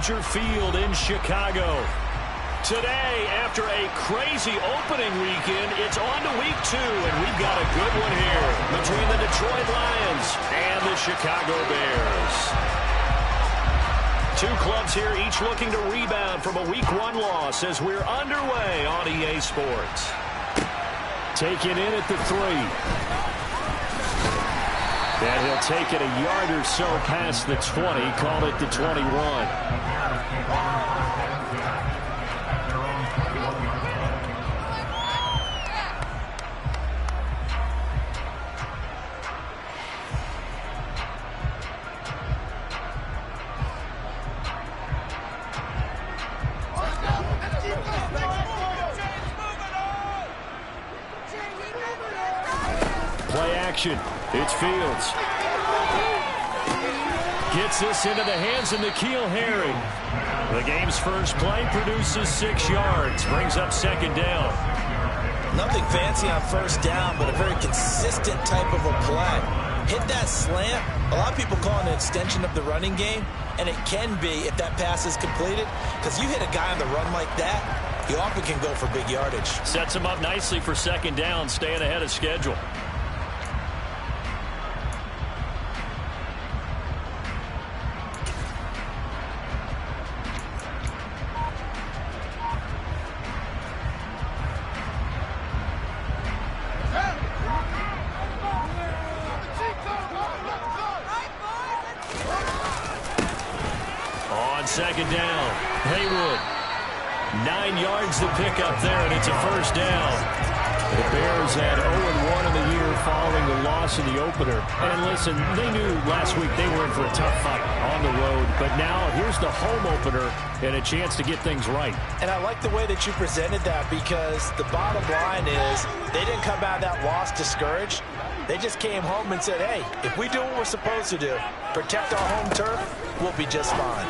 Soldier Field in Chicago. Today, after a crazy opening weekend, it's on to week 2, and we've got a good one here between the Detroit Lions and the Chicago Bears. Two clubs here, each looking to rebound from a week 1 loss as we're underway on EA Sports. Taken in at the 3. And he'll take it a yard or so past the 20, call it the 21. Play action. It's Fields. Gets this into the hands of N'Keal Harry. The game's first play produces 6 yards. Brings up second down. Nothing fancy on first down, but a very consistent type of a play. Hit that slant. A lot of people call it an extension of the running game, and it can be if that pass is completed, because you hit a guy on the run like that, he often can go for big yardage. Sets him up nicely for second down, staying ahead of schedule. Second down. Haywood. 9 yards to pick up there, and it's a first down. The Bears had 0-1 in the year following the loss in the opener. And listen, they knew last week they were in for a tough fight on the road. But now here's the home opener and a chance to get things right. And I like the way that you presented that, because the bottom line is they didn't come out of that loss discouraged. They just came home and said, hey, if we do what we're supposed to do, protect our home turf, we'll be just fine.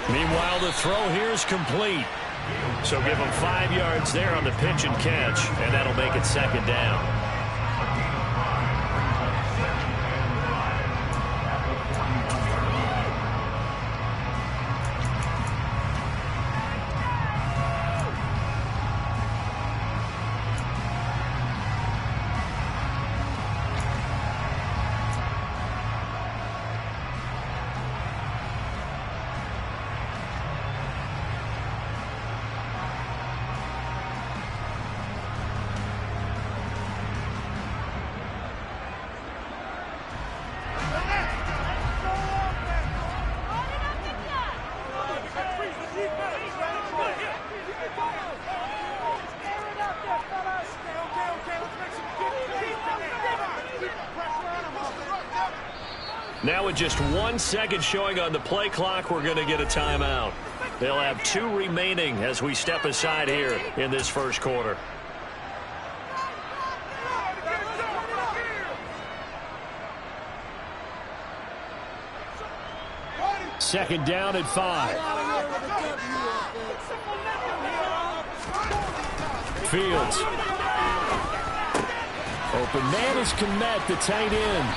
Meanwhile, the throw here is complete. So give them 5 yards there on the pitch and catch, and that'll make it second down. Now with just 1 second showing on the play clock, we're going to get a timeout. They'll have 2 remaining as we step aside here in this first quarter. Second down at 5. Fields. Open man is Kmet, the tight end.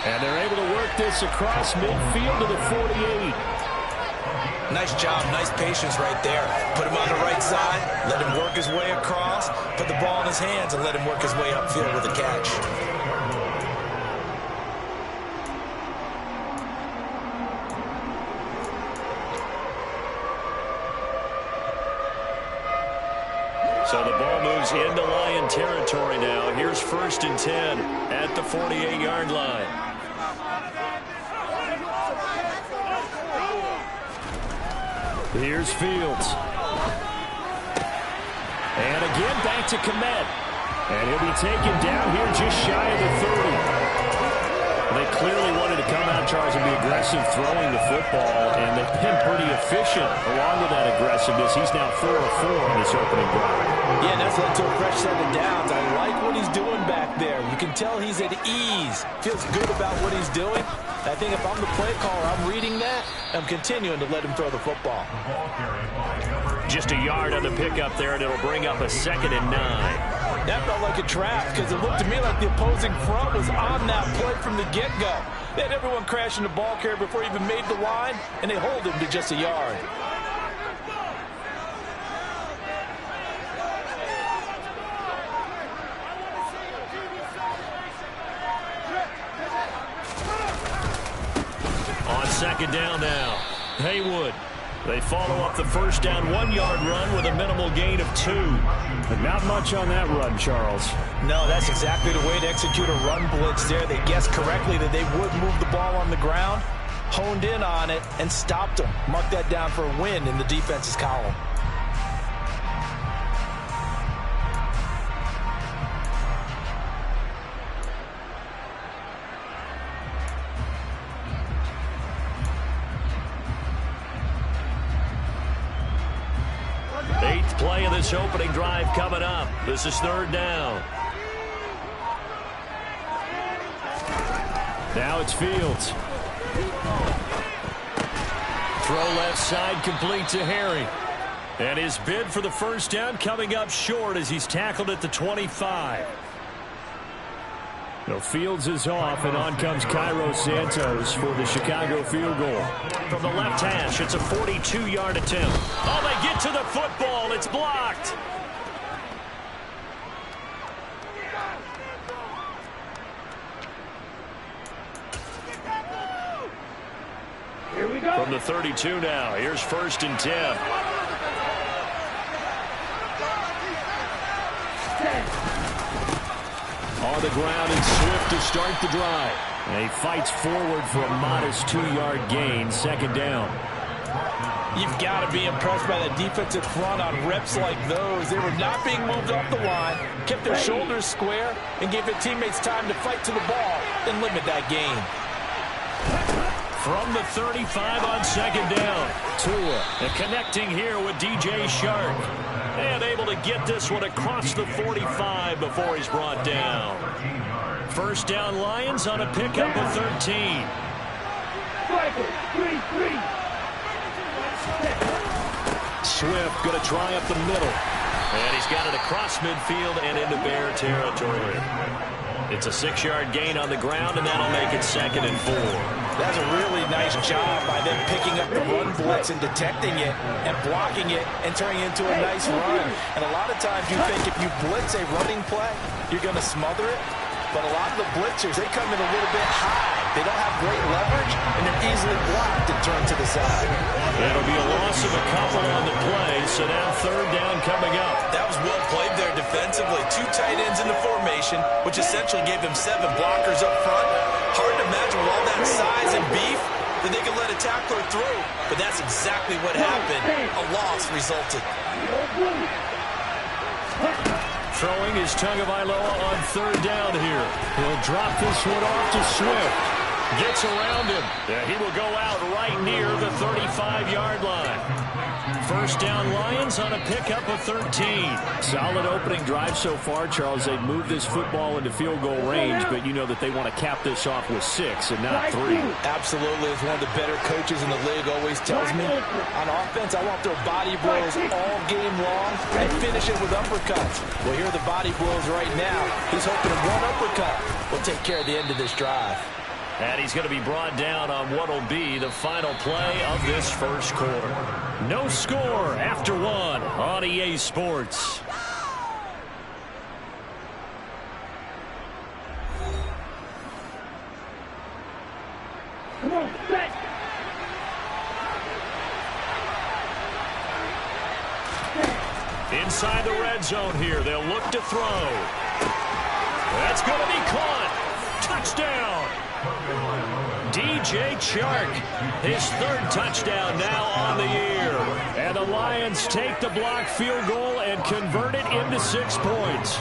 And they're able to work this across midfield to the 48. Nice job, nice patience right there. Put him on the right side, let him work his way across, put the ball in his hands, and let him work his way upfield with a catch. So the ball moves into Lion territory now. Here's 1st and 10 at the 48-yard line. Here's Fields. And again back to Kmet. And he'll be taken down here just shy of the 30. They clearly wanted to come out, Charles, and be aggressive throwing the football, and they've been pretty efficient along with that aggressiveness. He's now 4 of 4 on this opening drive. Yeah, and that's led to a fresh set of downs. I like what he's doing back there. You can tell he's at ease. Feels good about what he's doing. I think if I'm the play caller, I'm reading that. I'm continuing to let him throw the football. Just a yard on the pickup there, and it'll bring up a 2nd and 9. That felt like a trap, because it looked to me like the opposing front was on that play from the get-go. They had everyone crashing the ball carrier before he even made the line, and they hold him to just a yard. On second down now, Haywood. They follow up the first down 1-yard run with a minimal gain of 2. But not much on that run, Charles. No, that's exactly the way to execute a run blitz there. They guessed correctly that they would move the ball on the ground, honed in on it, and stopped them. Mark that down for a win in the defense's column. Eighth play of this opening drive coming up. This is third down. Now it's Fields. Throw left side complete to Harry. And his bid for the first down coming up short as he's tackled at the 25. So Fields is off, and on comes Cairo Santos for the Chicago field goal. From the left hash, it's a 42-yard attempt. Oh, they get to the football. It's blocked. Here we go. From the 32 now, here's first and 10. On the ground and Swift to start the drive. And he fights forward for a modest 2-yard gain, second down. You've got to be impressed by the defensive front on reps like those. They were not being moved off the line, kept their shoulders square, and gave their teammates time to fight to the ball and limit that gain. From the 35 on second down, Tua and connecting here with DJ Shark. And able to get this one across the 45 before he's brought down. First down Lions on a pickup of 13. Swift going to try up the middle. And he's got it across midfield and into Bear territory. It's a 6-yard gain on the ground, and that'll make it second and 4. That's a really nice job by them picking up the run blitz and detecting it and blocking it and turning it into a nice run. And a lot of times you think if you blitz a running play, you're going to smother it. But a lot of the blitzers, they come in a little bit high. They don't have great leverage, and they're easily blocked and turned to the side. That'll be a loss of a couple on the play, so now third down coming up. That was well played there defensively. 2 tight ends in the formation, which essentially gave them 7 blockers up front. Hard to imagine with all that size and beef that they could let a tackler through. But that's exactly what happened. A loss resulted. Throwing is Tagovailoa on third down here. He'll drop this one off to Swift. Gets around him. He will go out right near the 35-yard line. First down Lions on a pickup of 13. Solid opening drive so far, Charles. They've moved this football into field goal range, but you know that they want to cap this off with 6 and not 3. Absolutely. As one of the better coaches in the league always tells me, on offense, I want their body blows all game long and finish it with uppercuts. Well, here are the body blows right now. He's hoping that one uppercut will take care of the end of this drive. And he's going to be brought down on what will be the final play of this first quarter. No score after 1 on EA Sports. Come on, set. Inside the red zone here. They'll look to throw. That's going to be caught. Touchdown. DJ Chark, his 3rd touchdown now on the year. And the Lions take the block field goal and convert it into 6 points.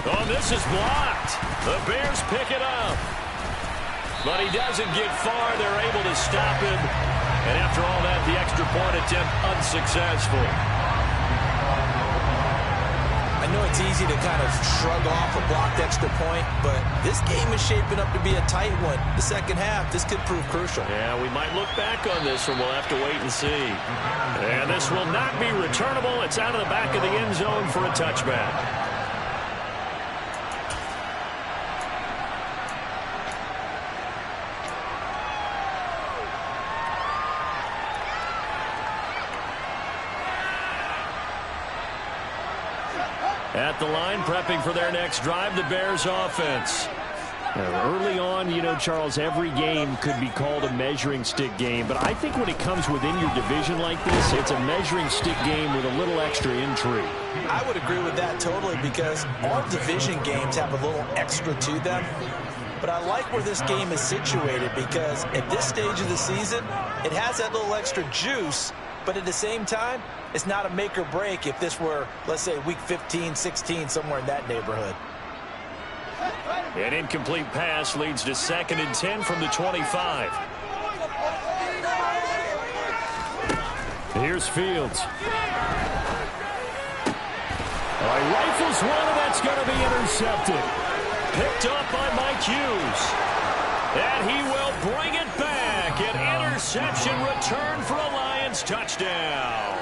Oh, this is blocked. The Bears pick it up. But he doesn't get far. They're able to stop him. And after all that, the extra point attempt unsuccessful. I know it's easy to kind of shrug off a blocked extra point, but this game is shaping up to be a tight one. The second half, this could prove crucial. Yeah, we might look back on this one. We'll have to wait and see. And this will not be returnable. It's out of the back of the end zone for a touchback. At the line, prepping for their next drive, the Bears offense. Early on, you know, Charles, every game could be called a measuring stick game. But I think when it comes within your division like this, it's a measuring stick game with a little extra intrigue. I would agree with that totally, because all division games have a little extra to them. But I like where this game is situated, because at this stage of the season, it has that little extra juice. But at the same time, it's not a make or break if this were, let's say, week 15, 16, somewhere in that neighborhood. An incomplete pass leads to 2nd and 10 from the 25. Here's Fields. Rifles one, and that's going to be intercepted. Picked up by Mike Hughes. And he will bring it back. An interception return for a Lions touchdown.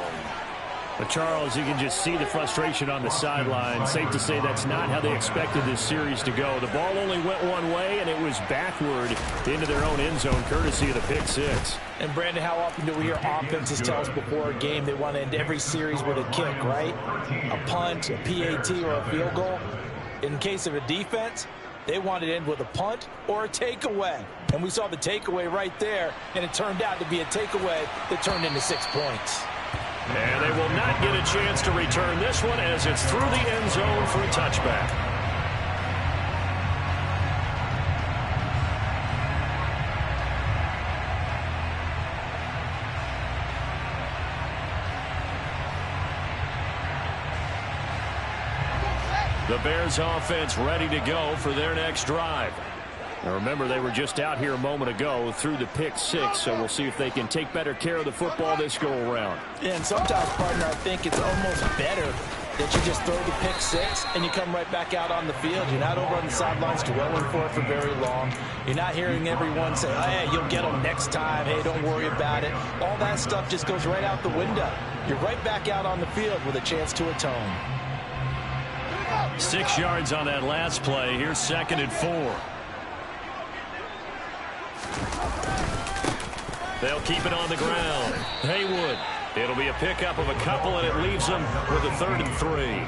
But Charles, you can just see the frustration on the sideline. Safe to say that's not how they expected this series to go. The ball only went one way, and it was backward into their own end zone, courtesy of the pick six. And, Brandon, how often do we hear offenses tell us before a game they want to end every series with a kick, right? A punt, a PAT, or a field goal. In case of a defense, they wanted to end with a punt or a takeaway. And we saw the takeaway right there, and it turned out to be a takeaway that turned into 6 points. And they will not get a chance to return this one, as it's through the end zone for a touchback. The Bears offense ready to go for their next drive. Now remember, they were just out here a moment ago through the pick six, so we'll see if they can take better care of the football this go around. And sometimes, partner, I think it's almost better that you just throw the pick six and you come right back out on the field. You're not over on the sidelines dwelling for it for very long. You're not hearing everyone say, oh, hey, you'll get them next time. Hey, don't worry about it. All that stuff just goes right out the window. You're right back out on the field with a chance to atone. 6 yards on that last play. Here's 2nd and 4. They'll keep it on the ground. Haywood. It'll be a pickup of a couple, and it leaves them with a 3rd and 3.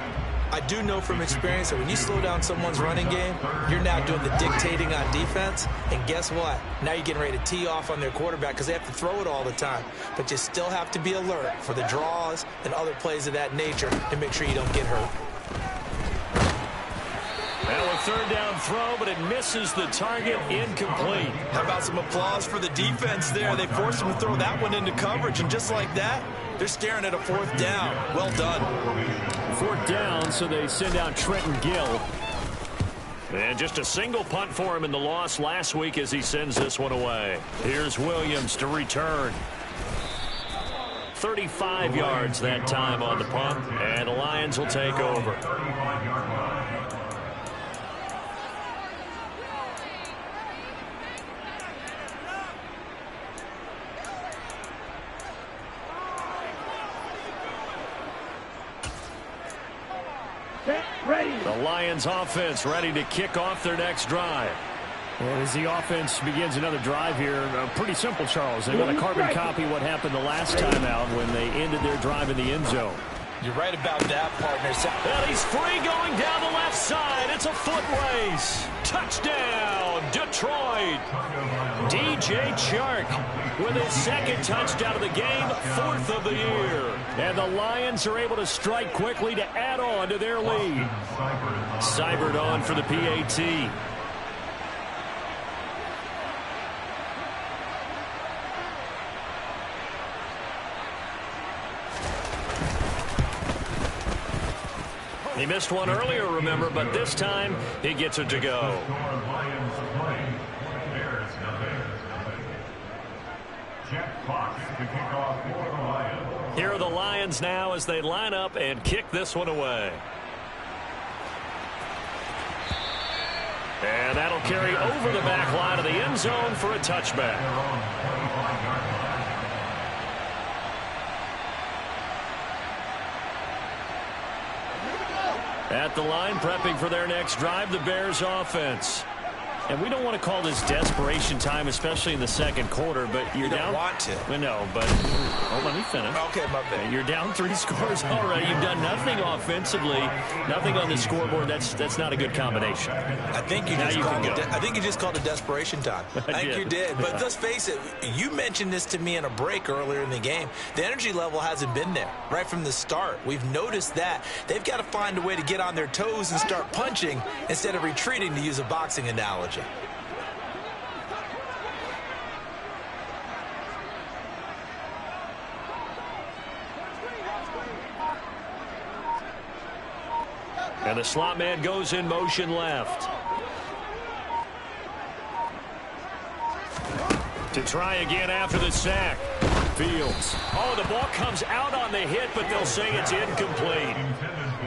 I do know from experience that when you slow down someone's running game, you're now doing the dictating on defense. And guess what? Now you're getting ready to tee off on their quarterback because they have to throw it all the time. But you still have to be alert for the draws and other plays of that nature to make sure you don't get hurt. Now a 3rd down throw, but it misses the target, incomplete. How about some applause for the defense there? They forced him to throw that one into coverage, and just like that, they're staring at a 4th down. Well done. 4th down, so they send out Trenton Gill. And just a single punt for him in the loss last week as he sends this one away. Here's Williams to return. 35 yards that time on the punt, and the Lions will take over. The Lions offense ready to kick off their next drive. And as the offense begins another drive here, pretty simple, Charles. They want to carbon copy what happened the last time out when they ended their drive in the end zone. You're right about that, partner. And he's free going down the left side. It's a foot race. Touchdown, Detroit. DJ Chark with his 2nd touchdown of the game, 4th of the year. And the Lions are able to strike quickly to add on to their lead. Seibert on for the PAT. He missed one earlier, remember, but this time he gets it to go. Here are the Lions now as they line up and kick this one away. And that'll carry over the back line of the end zone for a touchback. At the line, prepping for their next drive, the Bears offense. And we don't want to call this desperation time, especially in the second quarter, but you're down. You don't want to. Well, no, but let me finish. Okay, my bad. You're down 3 scores already. You've done nothing offensively, nothing on the scoreboard. That's not a good combination. I think you just called it desperation time. I think you did. But let's face it, you mentioned this to me in a break earlier in the game. The energy level hasn't been there right from the start. We've noticed that. They've got to find a way to get on their toes and start punching instead of retreating, to use a boxing analogy. And the slot man goes in motion left. To try again after the sack. Fields. Oh, the ball comes out on the hit, but they'll say it's incomplete.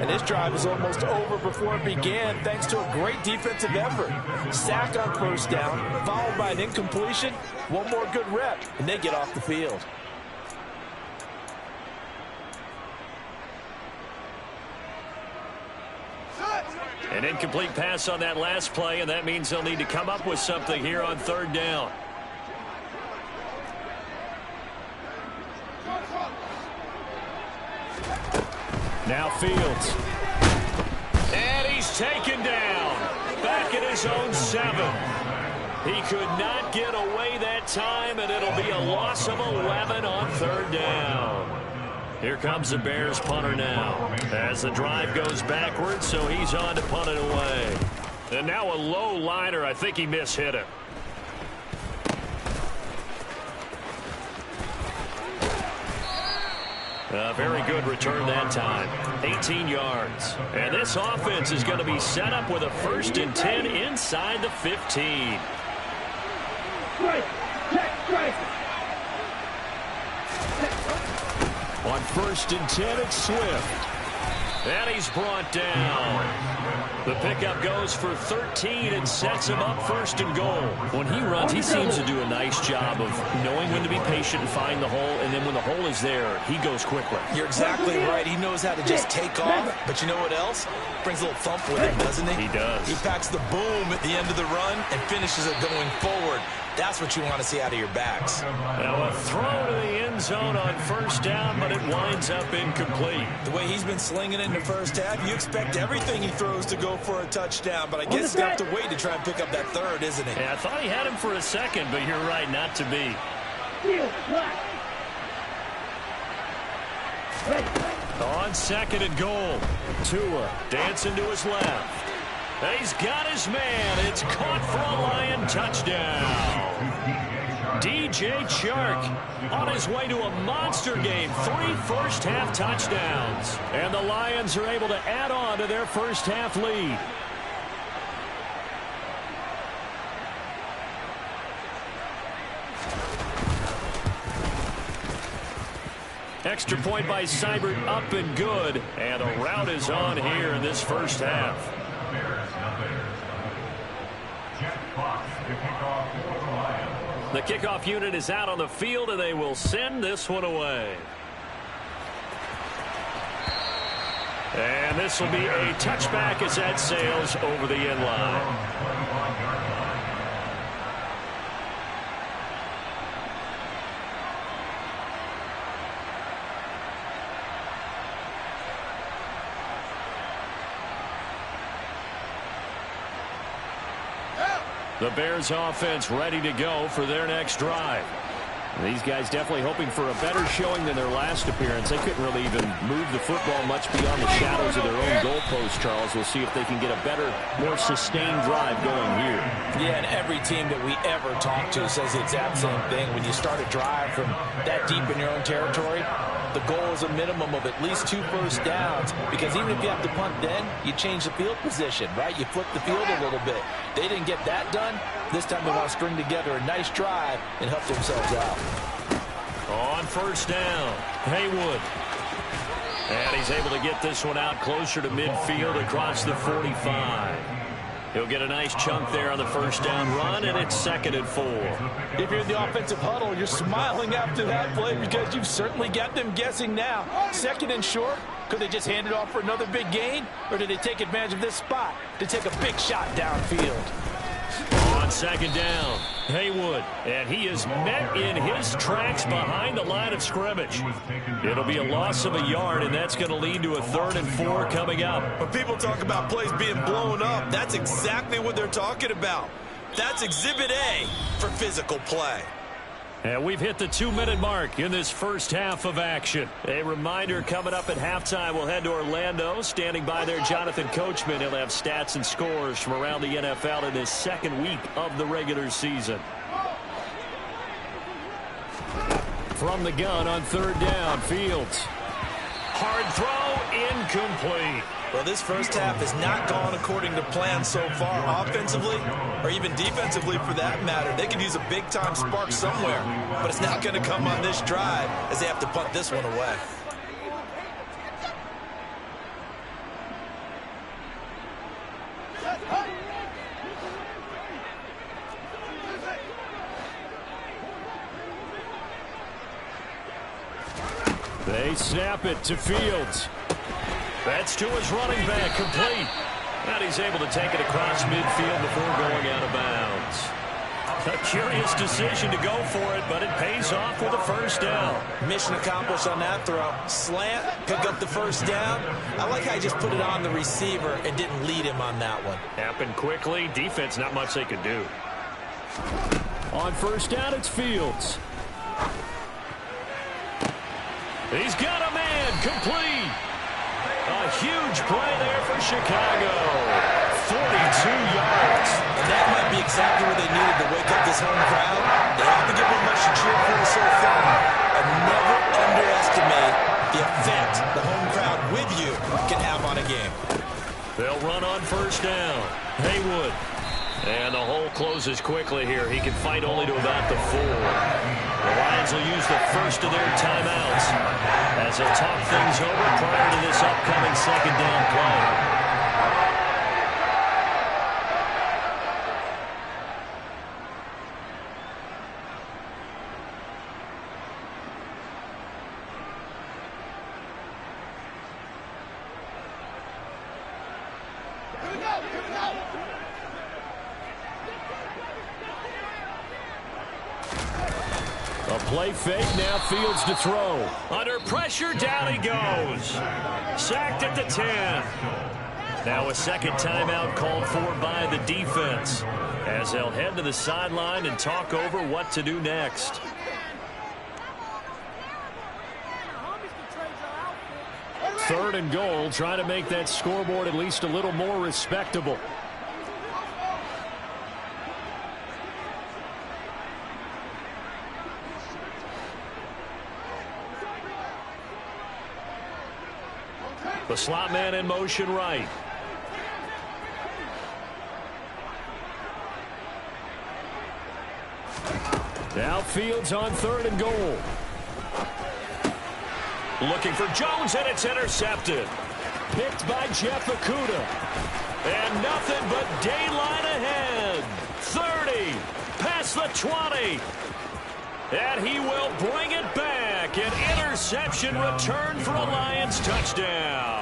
And this drive is almost over before it began, thanks to a great defensive effort. Sack on first down, followed by an incompletion. One more good rep, and they get off the field. An incomplete pass on that last play, and that means they'll need to come up with something here on third down. Now Fields. And he's taken down. Back at his own 7. He could not get away that time, and it'll be a loss of 11 on third down. Here comes the Bears punter now as the drive goes backwards, so he's on to punt it away. And now a low liner. I think he mishit it. A very good return that time. 18 yards. And this offense is going to be set up with a 1st and 10 inside the 15. On 1st and 10, it's Swift. And he's brought down. The pickup goes for 13 and sets him up 1st and goal. When he runs, he seems to do a nice job of knowing when to be patient and find the hole, and then when the hole is there, he goes quickly. You're exactly right. He knows how to just take off, but you know what else? Brings a little thump with him, doesn't he? He does. He packs the boom at the end of the run and finishes it going forward. That's what you want to see out of your backs. Now a throw to the end zone on 1st down, but it winds up incomplete. The way he's been slinging it in the first half, you expect everything he throws to go for a touchdown, but I guess he's going to have to wait to try and pick up that 3rd, isn't he? Yeah, I thought he had him for a second, but you're right, not to be. On 2nd and goal, Tua dancing to his left. He's got his man. It's caught for a Lion touchdown. DJ Chark on his way to a monster game. 3 first-half touchdowns. And the Lions are able to add on to their first-half lead. Extra point by Seibert, up and good. And a rout is on here in this first half. The kickoff unit is out on the field, and they will send this one away. And this will be a touchback as that sails over the end line. The Bears offense ready to go for their next drive. These guys definitely hoping for a better showing than their last appearance. They couldn't really even move the football much beyond the shadows of their own goalpost, Charles. We'll see if they can get a better, more sustained drive going here. Yeah, and every team that we ever talk to says the exact same thing. When you start a drive from that deep in your own territory, the goal is a minimum of at least 2 first downs, because even if you have to punt then, you change the field position, right? You flip the field a little bit. They didn't get that done. This time they want to string together a nice drive and help themselves out. On 1st down, Haywood. And he's able to get this one out closer to midfield across the 45. He'll get a nice chunk there on the 1st down run, and it's 2nd and 4. If you're in the offensive huddle, you're smiling after that play because you've certainly got them guessing now. 2nd and short. Could they just hand it off for another big gain, or did they take advantage of this spot to take a big shot downfield? On second down, Haywood. And he is met in his tracks behind the line of scrimmage. It'll be a loss of a yard, and that's going to lead to a 3rd and 4 coming up. When people talk about plays being blown up, that's exactly what they're talking about. That's Exhibit A for physical play. And we've hit the 2-minute mark in this first half of action. A reminder, coming up at halftime, we'll head to Orlando. Standing by there, Jonathan Coachman. He'll have stats and scores from around the NFL in his 2nd week of the regular season. From the gun on 3rd down, Fields. Hard throw, incomplete. Well, this first half has not gone according to plan so far, offensively or even defensively for that matter. They could use a big-time spark somewhere, but it's not going to come on this drive as they have to punt this one away. They snap it to Fields. That's to his running back, complete. And he's able to take it across midfield before going out of bounds. A curious decision to go for it, but it pays off with a 1st down. Mission accomplished on that throw. Slant, pick up the 1st down. I like how he just put it on the receiver and didn't lead him on that one. Happened quickly. Defense, not much they could do. On 1st down, it's Fields. He's got a man, complete. A huge play there for Chicago. 42 yards. And that might be exactly what they needed to wake up this home crowd. They haven't given them much to cheer for so far. And never underestimate the effect the home crowd with you can have on a game. They'll run on 1st down. Haywood. And the hole closes quickly here. He can fight only to about the 4. The Lions will use the first of their timeouts as they'll talk things over prior to this upcoming 2nd down play. A play fake, now Fields to throw. Under pressure, down he goes. Sacked at the 10. Now a 2nd timeout called for by the defense as they'll head to the sideline and talk over what to do next. Third and goal, trying to make that scoreboard at least a little more respectable. The slot man in motion right. Now Fields on 3rd and goal. Looking for Jones, and it's intercepted. Picked by Jeff Okudah. And nothing but daylight ahead. 30, past the 20. And he will bring it back. An interception return for a Lions touchdown.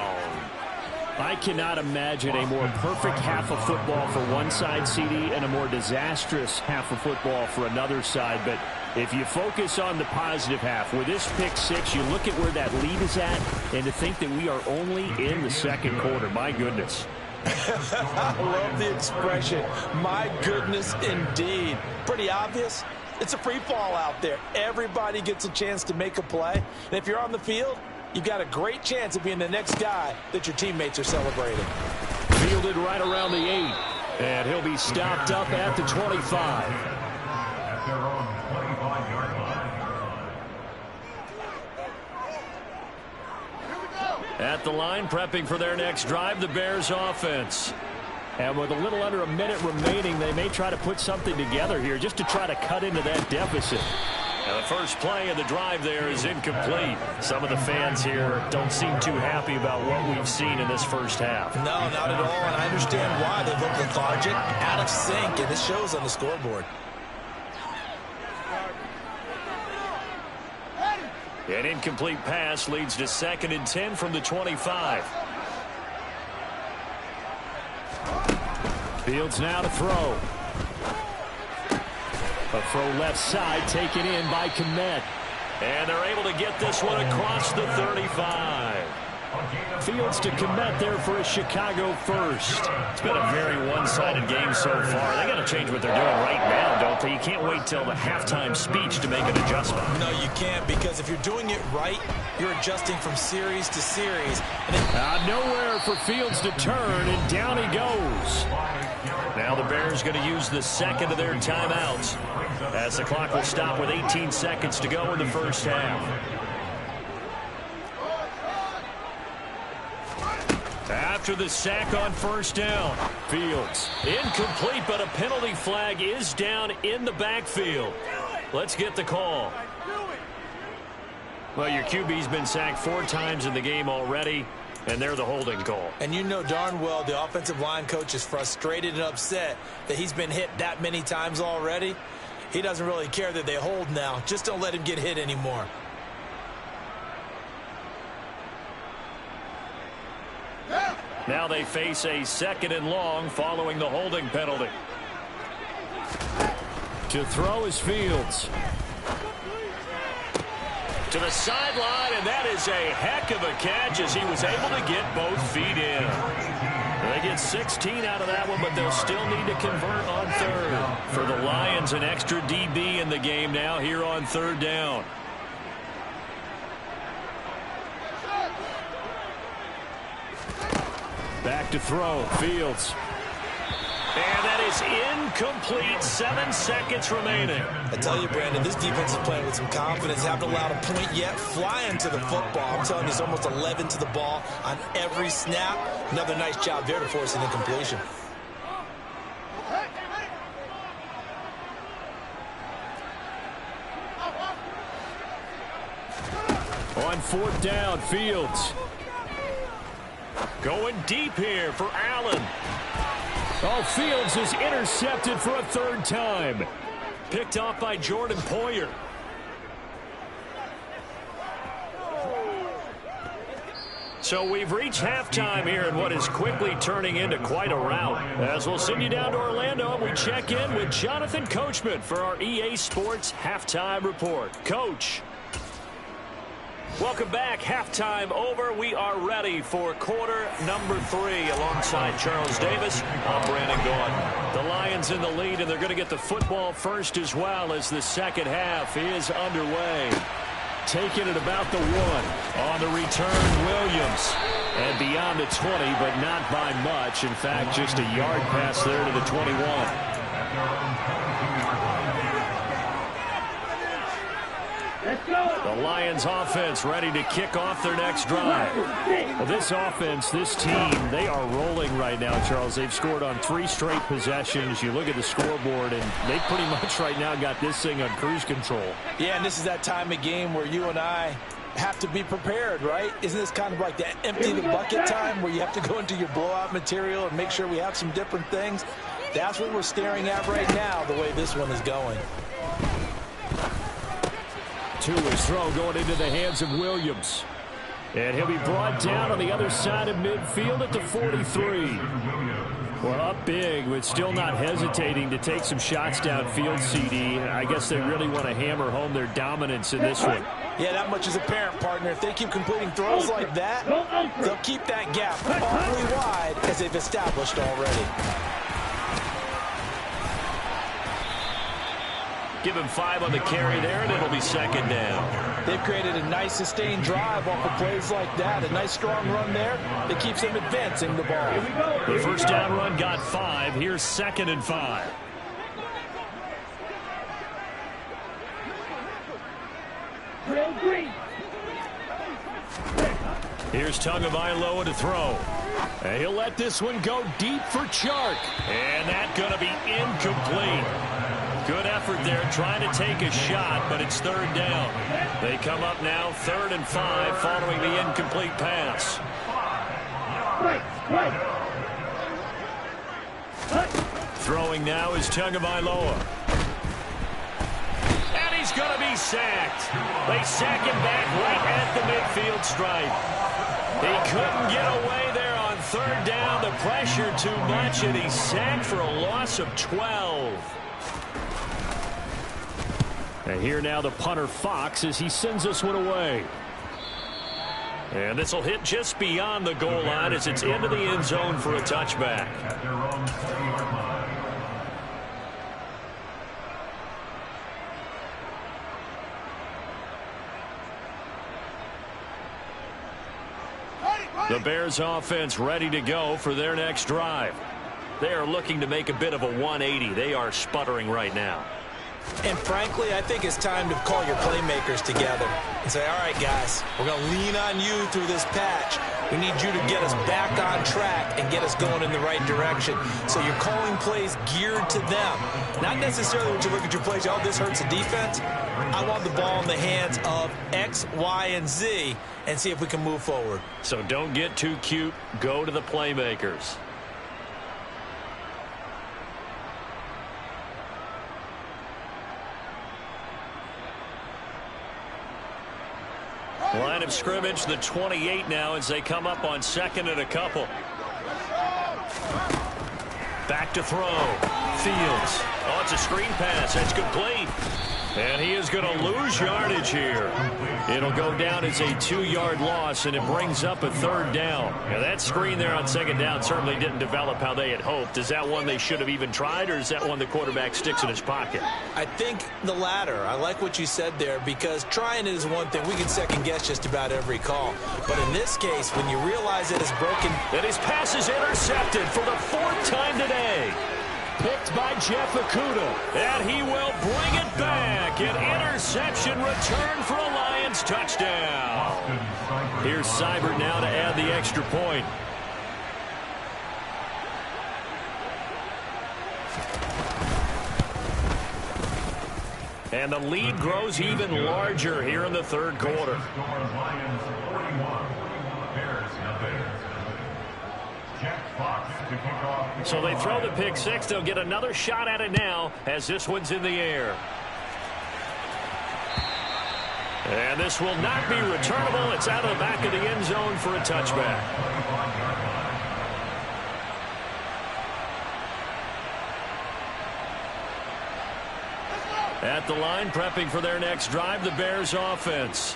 I cannot imagine a more perfect half of football for one side, CD, and a more disastrous half of football for another side. But if you focus on the positive half, with this pick 6, you look at where that lead is at, and to think that we are only in the 2nd quarter. My goodness. I love the expression. My goodness, indeed. Pretty obvious. It's a free fall out there. Everybody gets a chance to make a play. And if you're on the field, you've got a great chance of being the next guy that your teammates are celebrating. Fielded right around the 8. And he'll be stopped up at the 25. At the line, prepping for their next drive, the Bears offense. And with a little under a minute remaining, they may try to put something together here just to try to cut into that deficit. And the first play of the drive there is incomplete. Some of the fans here don't seem too happy about what we've seen in this first half. No, not at all, and I understand why. They look lethargic, out of sync, and this shows on the scoreboard. An incomplete pass leads to 2nd and 10 from the 25. Fields now to throw. A throw left side taken in by Kmet. And they're able to get this one across the 35. Fields to Kmet there for a Chicago first. It's been a very one-sided game so far. They got to change what they're doing right now, don't they? You can't wait till the halftime speech to make an adjustment. No, you can't, because if you're doing it right, you're adjusting from series to series. Nowhere for Fields to turn, and down he goes. Now the Bears going to use the second of their timeouts, as the clock will stop with 18 seconds to go in the first half. After the sack on first down, Fields incomplete, but a penalty flag is down in the backfield. Let's get the call. Well, your QB's been sacked 4 times in the game already, and they're the holding call. And you know darn well the offensive line coach is frustrated and upset that he's been hit that many times already. He doesn't really care that they hold now. Just don't let him get hit anymore. Now they face a 2nd and long following the holding penalty. To throw is Fields. To the sideline, and that is a heck of a catch as he was able to get both feet in. They get 16 out of that one, but they'll still need to convert on third. For the Lions, an extra DB in the game now here on third down. Back to throw, Fields. And that is incomplete. 7 seconds remaining. I tell you, Brandon, this defense is playing with some confidence. Haven't allowed a point yet. Flying to the football. I'm telling you, it's almost 11 to the ball on every snap. Another nice job there to force an incompletion. On 4th down, Fields. Going deep here for Allen. Oh, Fields is intercepted for a 3rd time. Picked off by Jordan Poyer. So we've reached halftime here in what is quickly turning into quite a rout. As we'll send you down to Orlando, and we check in with Jonathan Coachman for our EA Sports Halftime Report. Coach. Welcome back. Halftime over. We are ready for quarter number 3. Alongside Charles Davis, I'm Brandon Gaudin. The Lions in the lead, and they're going to get the football first as well as the second half is underway. Taking it about the 1. On the return, Williams. And beyond the 20, but not by much. In fact, just a yard pass there to the 21. The Lions offense ready to kick off their next drive. Well, this offense, this team, they are rolling right now, Charles. They've scored on 3 straight possessions. You look at the scoreboard, and they pretty much right now got this thing on cruise control. Yeah, and this is that time of game where you and I have to be prepared, right? Isn't this kind of like the empty the bucket time where you have to go into your blowout material and make sure we have some different things? That's what we're staring at right now, the way this one is going. To his throw going into the hands of Williams. And he'll be brought down on the other side of midfield at the 43. Well, up big, but still not hesitating to take some shots downfield, CD. I guess they really want to hammer home their dominance in this one. Yeah, that much is apparent, partner. If they keep completing throws like that, they'll keep that gap awfully wide as they've established already. Give him 5 on the carry there, and it'll be second down. They've created a nice sustained drive off of plays like that. A nice strong run there that keeps them advancing the ball. The first down run got 5. Here's 2nd and 5. Here's Tagovailoa to throw. And he'll let this one go deep for Chark. And that's going to be incomplete. Good effort there trying to take a shot, but it's 3rd down. They come up now 3rd and 5 following the incomplete pass. Throwing now is Tagovailoa. And he's going to be sacked. They sack him back right at the midfield stripe. He couldn't get away there on 3rd down. The pressure too much, and he's sacked for a loss of 12. And here now the punter Fox as he sends this one away. And this will hit just beyond the goal line as it's into the end zone for a touchback. The Bears offense ready to go for their next drive. They are looking to make a bit of a 180. They are sputtering right now. And frankly, I think it's time to call your playmakers together and say, all right, guys, we're going to lean on you through this patch. We need you to get us back on track and get us going in the right direction. So you're calling plays geared to them. Not necessarily when you look at your plays, oh, this hurts the defense. I want the ball in the hands of X, Y, and Z and see if we can move forward. So don't get too cute. Go to the playmakers. Line of scrimmage, the 28 now as they come up on second and a couple. Back to throw. Fields. Oh, it's a screen pass. That's complete. And he is going to lose yardage here. It'll go down as a 2-yard loss, and it brings up a third down. Now, that screen there on second down certainly didn't develop how they had hoped. Is that one they should have even tried, or is that one the quarterback sticks in his pocket? I think the latter. I like what you said there, because trying it is one thing. We can second-guess just about every call. But in this case, when you realize it is broken, and his pass is intercepted for the 4th time today. Picked by Jeff Okudah, and he will bring it back. An interception return for a Lions touchdown. Here's Seibert now to add the extra point. And the lead grows even larger here in the third quarter. So they throw the pick six. They'll get another shot at it now as this one's in the air. And this will not be returnable. It's out of the back of the end zone for a touchback. At the line, prepping for their next drive, the Bears offense.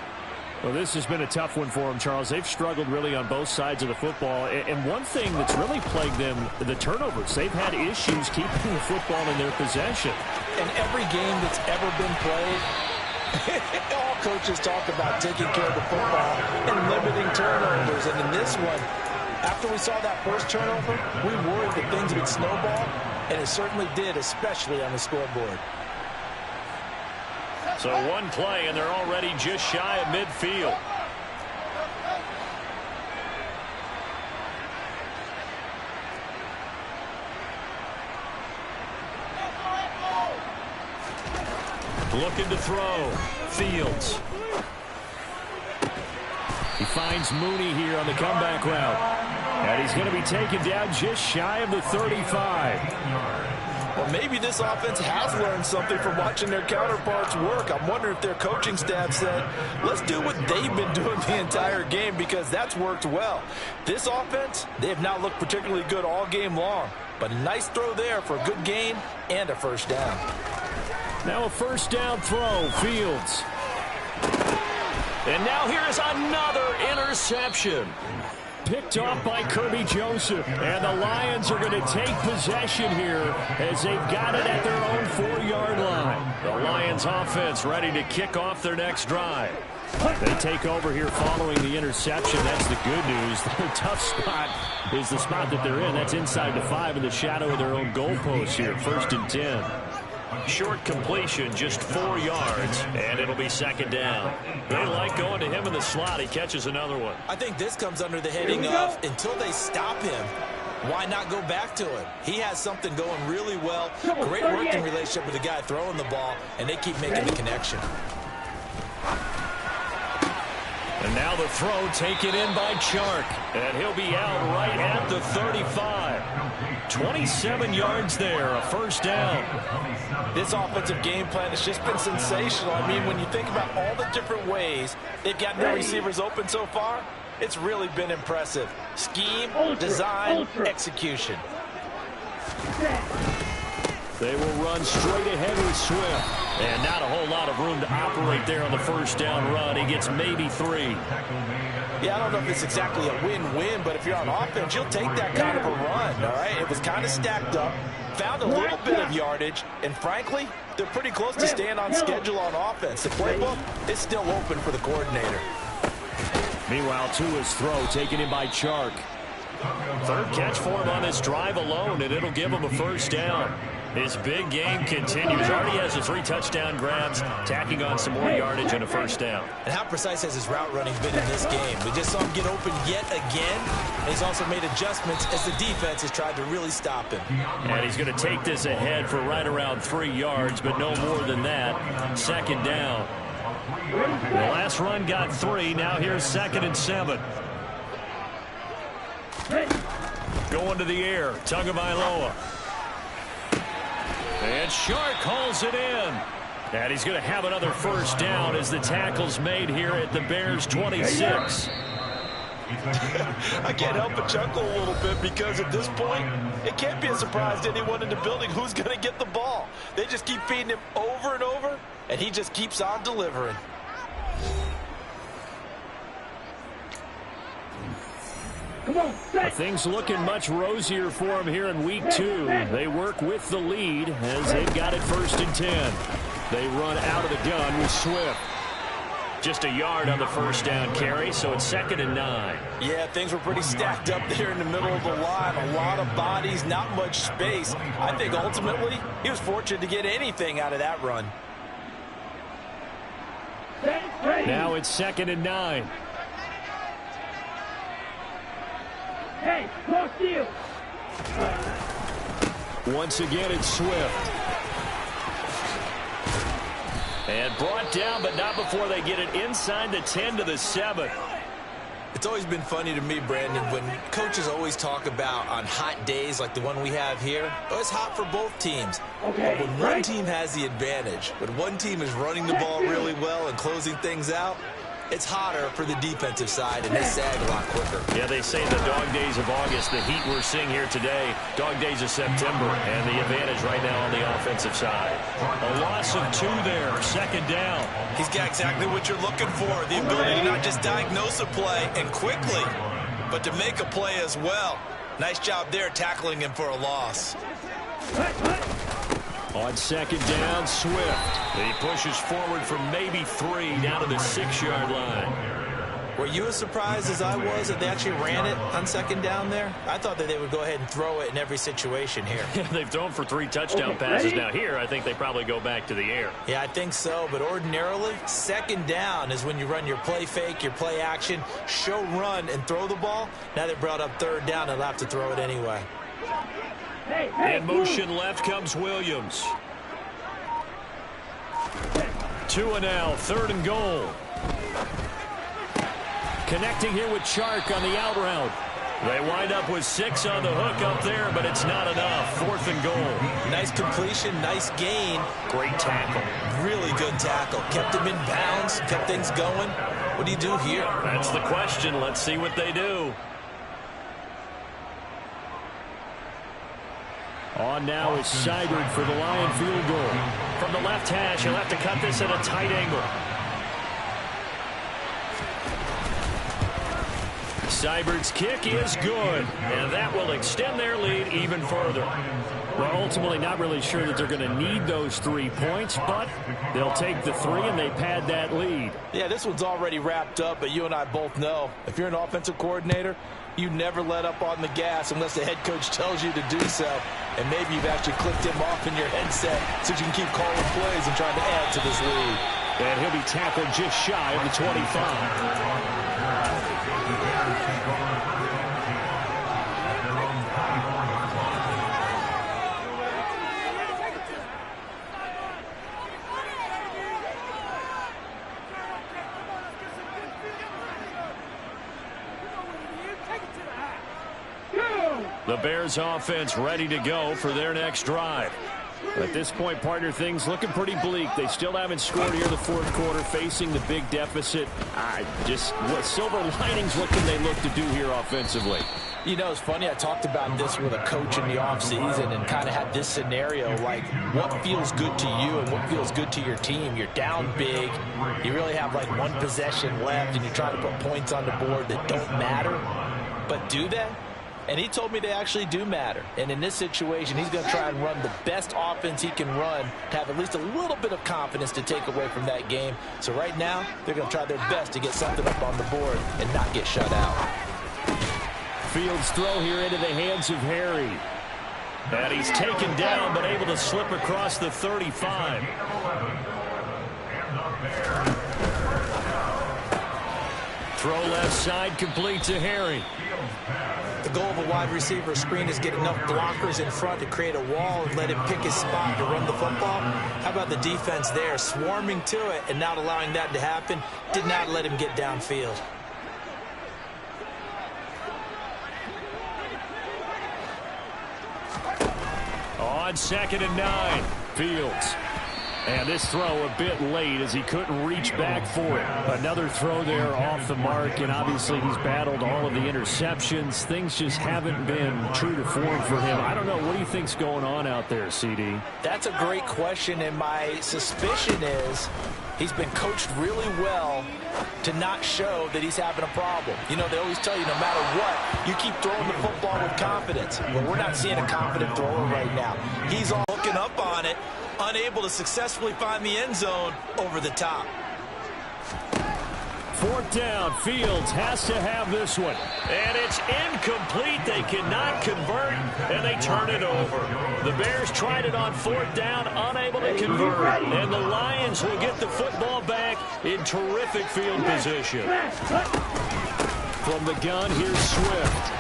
Well, this has been a tough one for them, Charles. They've struggled really on both sides of the football. And one thing that's really plagued them, the turnovers. They've had issues keeping the football in their possession. In every game that's ever been played, all coaches talk about taking care of the football and limiting turnovers. And in this one, after we saw that first turnover, we worried that things would snowball, and it certainly did, especially on the scoreboard. So one play, and they're already just shy of midfield. Looking to throw. Fields. He finds Mooney here on the comeback route. And he's going to be taken down just shy of the 35. Well, maybe this offense has learned something from watching their counterparts work. I'm wondering if their coaching staff said, let's do what they've been doing the entire game, because that's worked well. This offense, they have not looked particularly good all game long. But a nice throw there for a good gain and a first down. Now a first down throw. Fields. And now here is another interception. Picked off by Kirby Joseph. And the Lions are going to take possession here as they've got it at their own 4-yard line. The Lions offense ready to kick off their next drive. They take over here following the interception. That's the good news. Their tough spot is the spot that they're in. That's inside the 5 in the shadow of their own goalpost here. 1st and 10. Short completion, just 4 yards, and it'll be second down. They like going to him in the slot. He catches another one. I think this comes under the heading of, until they stop him, why not go back to him? He has something going really well. Great working relationship with the guy throwing the ball, and they keep making the connection. And now the throw taken in by Chark. And he'll be out right at the 35. 27 yards there, a first down. This offensive game plan has just been sensational. I mean, when you think about all the different ways they've gotten their receivers open so far, it's really been impressive. Scheme, design, execution. They will run straight ahead with Swift. And not a whole lot of room to operate there on the first down run. He gets maybe 3. Yeah, I don't know if it's exactly a win-win, but if you're on offense, you'll take that kind of a run, all right? It was kind of stacked up, found a little bit of yardage, and frankly, they're pretty close to staying on schedule on offense. The playbook is still open for the coordinator. Meanwhile, Tua's throw taken in by Chark. Third catch for him on this drive alone, and it'll give him a first down. His big game continues. Already has the 3 touchdown grabs, tacking on some more yardage and a first down. And how precise has his route running been in this game? We just saw him get open yet again. And he's also made adjustments as the defense has tried to really stop him. And he's going to take this ahead for right around 3 yards, but no more than that. Second down. The last run got 3. Now here's 2nd and 7. Going to the air. Tagovailoa. And Chark hauls it in. And he's going to have another first down as the tackle's made here at the Bears' 26. I can't help but chuckle a little bit because at this point, it can't be a surprise to anyone in the building who's going to get the ball. They just keep feeding him over and over, and he just keeps on delivering. Things looking much rosier for him here in week 2. They work with the lead as they've got it 1st and 10. They run out of the gun with Swift. Just a yard on the first down carry, so it's 2nd and 9. Yeah, things were pretty stacked up there in the middle of the line. A lot of bodies, not much space. I think ultimately he was fortunate to get anything out of that run. Now it's 2nd and 9. Hey, close to you. Once again, it's Swift. And brought down, but not before they get it inside the 10 to the 7. It's always been funny to me, Brandon, when coaches always talk about on hot days like the one we have here, oh, it's hot for both teams. Okay, but when one team has the advantage, when one team is running the ball really well and closing things out, it's hotter for the defensive side, and they sag a lot quicker. Yeah, they say the dog days of August, the heat we're seeing here today, dog days of September, and the advantage right now on the offensive side. A loss of 2 there, 2nd down. He's got exactly what you're looking for, the ability to not just diagnose a play and quickly, but to make a play as well. Nice job there tackling him for a loss. On 2nd down, Swift. He pushes forward from maybe 3 down to the 6-yard line. Were you as surprised as I was that they actually ran it on 2nd down there? I thought that they would go ahead and throw it in every situation here. They've thrown for 3 touchdown passes. Now here, I think they probably go back to the air. Yeah, I think so, but ordinarily, 2nd down is when you run your play fake, your play action, show run, and throw the ball. Now they brought up 3rd down, they'll have to throw it anyway. In motion left comes Williams. Tua now, 3rd and goal. Connecting here with Chark on the out route. They wind up with 6 on the hook up there, but it's not enough. 4th and goal. Nice completion, nice gain. Great tackle. Really good tackle. Kept him in bounds, kept things going. What do you do here? That's the question. Let's see what they do. On now is Seibert for the Lion field goal. From the left hash, he'll have to cut this at a tight angle. Seibert's kick is good, and that will extend their lead even further. Well, ultimately not really sure that they're going to need those 3 points, but they'll take the 3 and they pad that lead. Yeah, this one's already wrapped up, but you and I both know if you're an offensive coordinator, you never let up on the gas unless the head coach tells you to do so. And maybe you've actually clicked him off in your headset so you can keep calling plays and trying to add to this lead. And he'll be tackled just shy of the 25. The Bears offense ready to go for their next drive. At this point, partner, things looking pretty bleak. They still haven't scored here in the 4th quarter, facing the big deficit. Just what silver linings, what can they look to do here offensively? You know, it's funny, I talked about this with a coach in the offseason and kind of had this scenario, like what feels good to you and what feels good to your team. You're down big, you really have like one possession left, and you're trying to put points on the board that don't matter. But do they? And he told me they actually do matter. And in this situation, he's going to try and run the best offense he can run to have at least a little bit of confidence to take away from that game. So right now, they're going to try their best to get something up on the board and not get shut out. Fields throw here into the hands of Harry. And he's taken down, but able to slip across the 35. Throw left side, complete to Harry. The goal of a wide receiver screen is get enough blockers in front to create a wall and let him pick his spot to run the football. How about the defense there, swarming to it and not allowing that to happen? Did not let him get downfield. On 2nd and 9, Fields. And this throw a bit late as he couldn't reach back for it. Another throw there off the mark, and obviously he's battled all of the interceptions. Things just haven't been true to form for him. I don't know. What do you think's going on out there, CD? That's a great question, and my suspicion is he's been coached really well to not show that he's having a problem. You know, they always tell you no matter what, you keep throwing the football with confidence. But we're not seeing a confident thrower right now. He's all hooking up on it, unable to successfully find the end zone over the top. 4th down, Fields has to have this one. And it's incomplete. They cannot convert, and they turn it over. The Bears tried it on 4th down, unable to convert. And the Lions will get the football back in terrific field position. From the gun, here's Swift.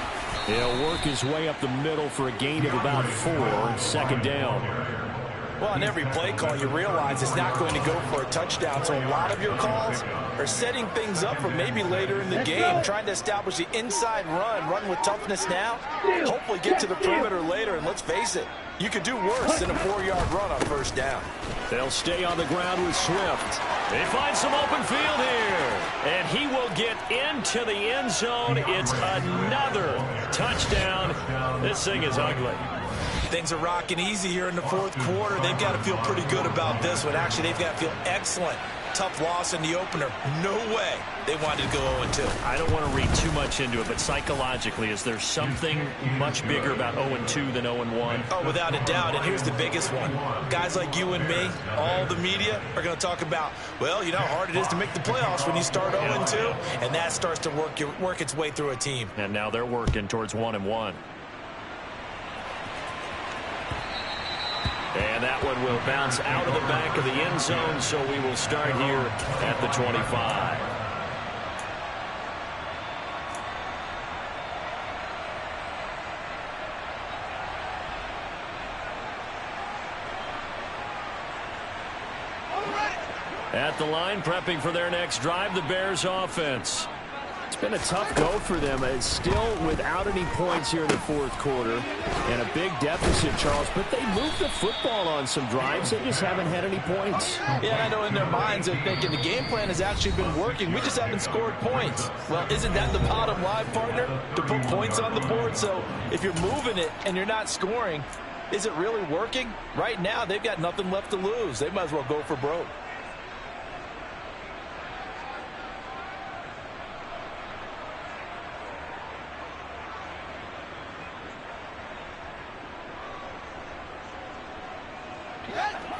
He'll work his way up the middle for a gain of about 4, 2nd down. Well, on every play call, you realize it's not going to go for a touchdown. So a lot of your calls are setting things up for maybe later in the game, trying to establish the inside run with toughness now, hopefully get to the perimeter later. And let's face it, you could do worse than a 4-yard run on 1st down. They'll stay on the ground with Swift. They find some open field here. And he will get into the end zone. It's another touchdown. This thing is ugly. Things are rocking easy here in the 4th quarter. They've got to feel pretty good about this one. Actually, they've got to feel excellent. Tough loss in the opener. No way they wanted to go 0-2. I don't want to read too much into it, but psychologically, is there something much bigger about 0-2 than 0-1? Oh, without a doubt, and here's the biggest one. Guys like you and me, all the media, are going to talk about, well, you know how hard it is to make the playoffs when you start 0-2, and that starts to work its way through a team. And now they're working towards 1-1. And that one will bounce out of the back of the end zone, so we will start here at the 25. At the line, prepping for their next drive, the Bears offense. It's been a tough go for them. It's still without any points here in the 4th quarter and a big deficit, Charles, but they moved the football on some drives. They just haven't had any points. Yeah, I know in their minds they're thinking the game plan has actually been working. We just haven't scored points. Well, isn't that the bottom line, partner? To put points on the board. So if you're moving it and you're not scoring, is it really working? Right now, they've got nothing left to lose. They might as well go for broke.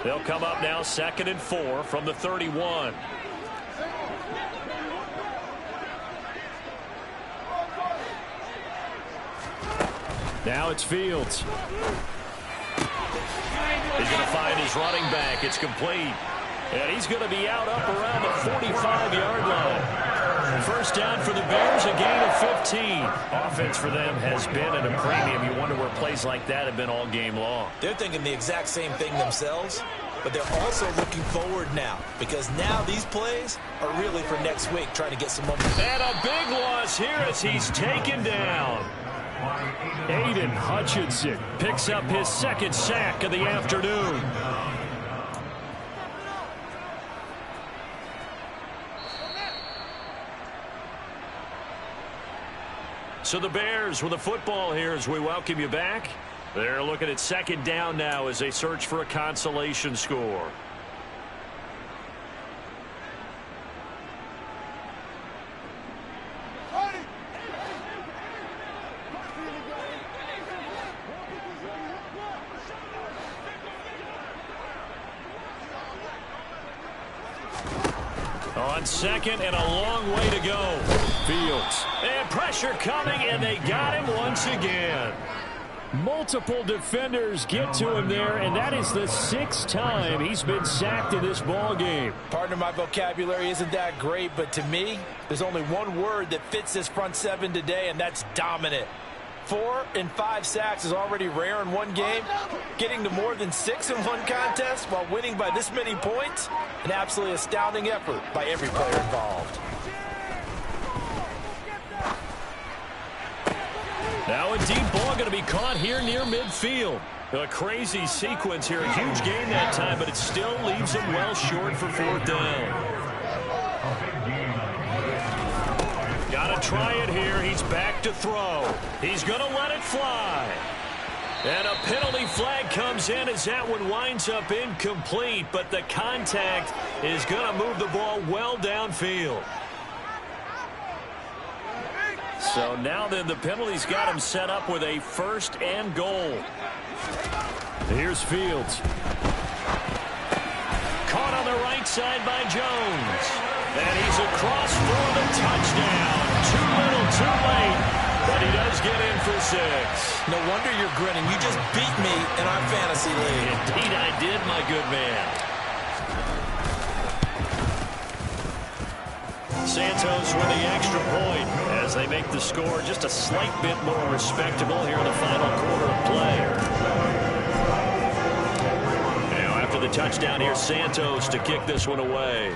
They'll come up now 2nd and 4 from the 31. Now it's Fields. He's going to find his running back. It's complete. And he's going to be out up around the 45-yard line. 1st down for the Bears, a gain of 15. Offense for them has been at a premium. You wonder where plays like that have been all game long. They're thinking the exact same thing themselves, but they're also looking forward now because now these plays are really for next week, trying to get some momentum. And a big loss here as he's taken down. Aiden Hutchinson picks up his 2nd sack of the afternoon. So the Bears with the football here as we welcome you back. They're looking at second down now as they search for a consolation score. On second and a long way to go. Fields. And pressure coming, and they got him once again. Multiple defenders get to him there, and that is the 6th time he's been sacked in this ball game. Partner, my vocabulary isn't that great, but to me, there's only one word that fits this front seven today, and that's dominant. 4 and 5 sacks is already rare in one game. Getting to more than 6 in one contest while winning by this many points, an absolutely astounding effort by every player involved. Now a deep ball going to be caught here near midfield. A crazy sequence here. A huge game that time, but it still leaves him well short for 4th down. Got to try it here. He's back to throw. He's going to let it fly. And a penalty flag comes in as that one winds up incomplete, but the contact is going to move the ball well downfield. So now then the penalty's got him set up with a 1st and goal. Here's Fields. Caught on the right side by Jones. And he's across for the touchdown. Too little, too late. But he does get in for 6. No wonder you're grinning. You just beat me in our fantasy league. Indeed I did, my good man. Santos with the extra point as they make the score just a slight bit more respectable here in the final quarter of play. Now after the touchdown here, Santos to kick this one away.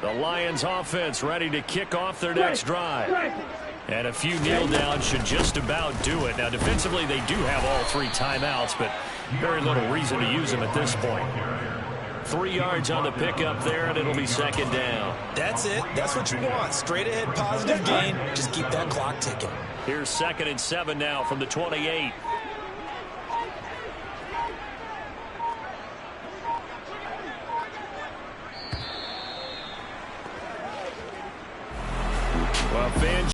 The Lions offense ready to kick off their next drive. And a few kneel downs should just about do it. Now defensively they do have all 3 timeouts, but very little reason to use them at this point. 3 yards on the pickup there, and it'll be 2nd down. That's it. That's what you want. Straight ahead positive gain. Just keep that clock ticking. Here's 2nd and 7 now from the 28.